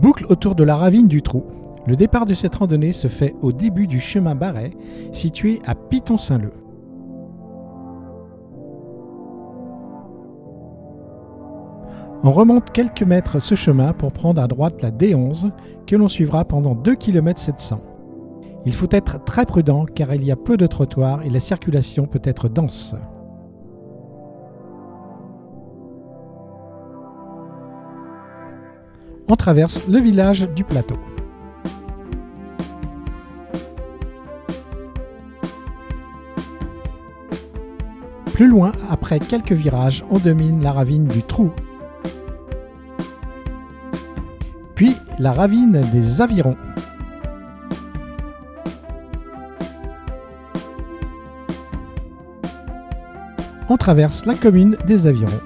Boucle autour de la ravine du Trou. Le départ de cette randonnée se fait au début du chemin Barret, situé à Piton-Saint-Leu. On remonte quelques mètres ce chemin pour prendre à droite la D11 que l'on suivra pendant 2 km 700. Il faut être très prudent car il y a peu de trottoirs et la circulation peut être dense. On traverse le village du Plateau. Plus loin, après quelques virages, on domine la ravine du Trou. Puis la ravine des Avirons. On traverse la commune des Avirons.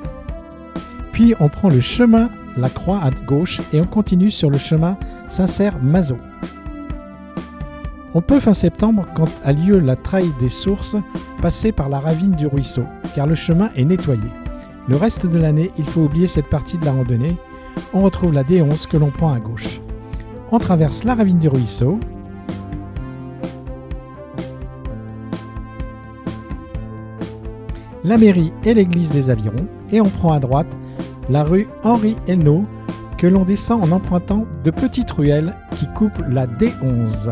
Puis on prend le chemin La Croix à gauche et on continue sur le chemin Saint-Cerf-Mazot. On peut fin septembre, quand a lieu la traille des sources, passer par la ravine du Ruisseau, car le chemin est nettoyé. Le reste de l'année, il faut oublier cette partie de la randonnée. On retrouve la D11 que l'on prend à gauche. On traverse la ravine du Ruisseau. La mairie et l'église des Avirons et on prend à droite la rue Henri-Elnaut que l'on descend en empruntant de petites ruelles qui coupent la D11.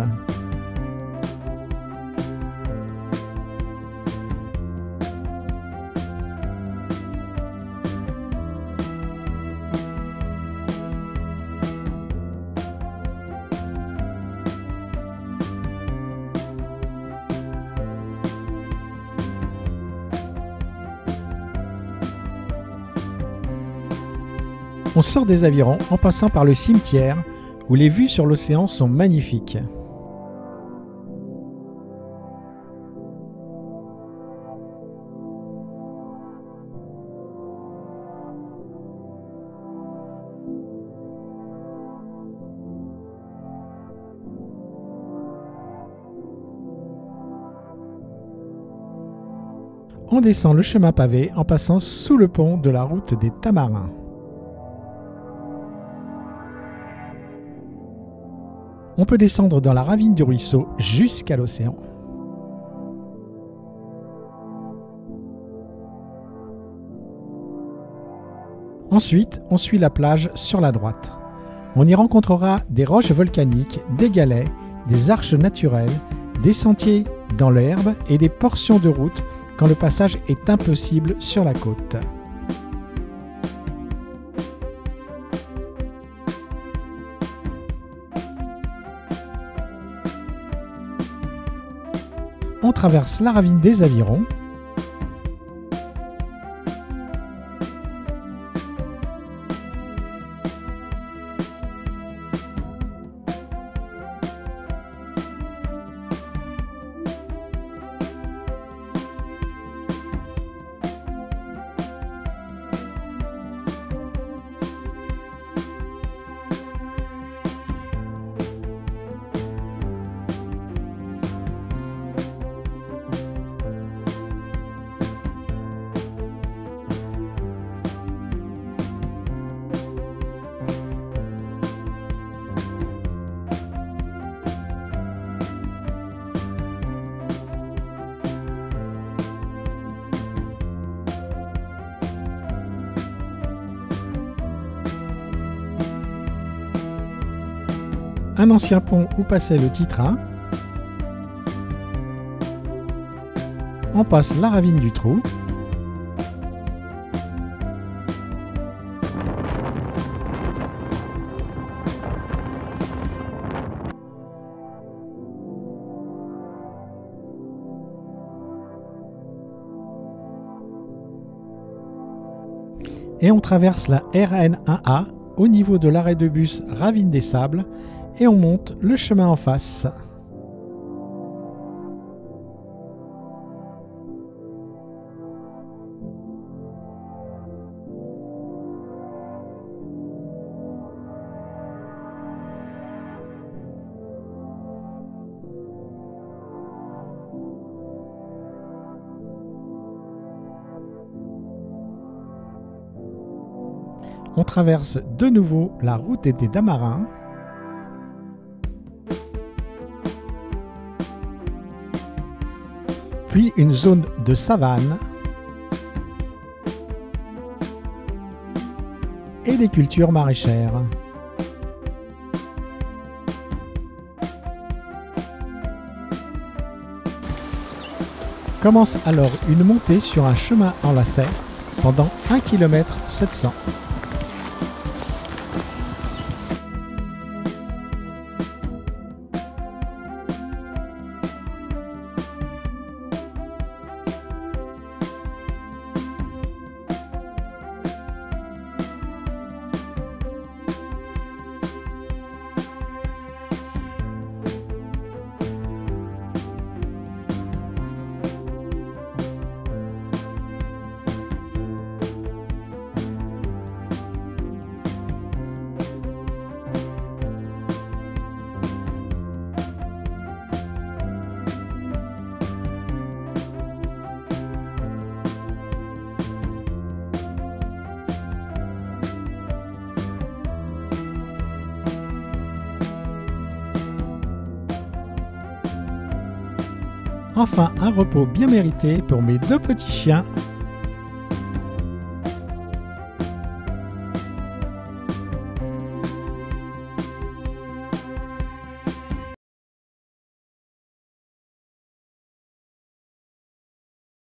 On sort des Avirons en passant par le cimetière où les vues sur l'océan sont magnifiques. On descend le chemin pavé en passant sous le pont de la route des Tamarins. On peut descendre dans la ravine du Ruisseau jusqu'à l'océan. Ensuite, on suit la plage sur la droite. On y rencontrera des roches volcaniques, des galets, des arches naturelles, des sentiers dans l'herbe et des portions de route quand le passage est impossible sur la côte. On traverse la ravine des Avirons. Un ancien pont où passait le Titrin. On passe la ravine du Trou. Et on traverse la RN1A au niveau de l'arrêt de bus Ravine des Sables et on monte le chemin en face. On traverse de nouveau la route des Damarins. Puis une zone de savane et des cultures maraîchères. Commence alors une montée sur un chemin en lacet pendant 1 km 700. Enfin, un repos bien mérité pour mes 2 petits chiens.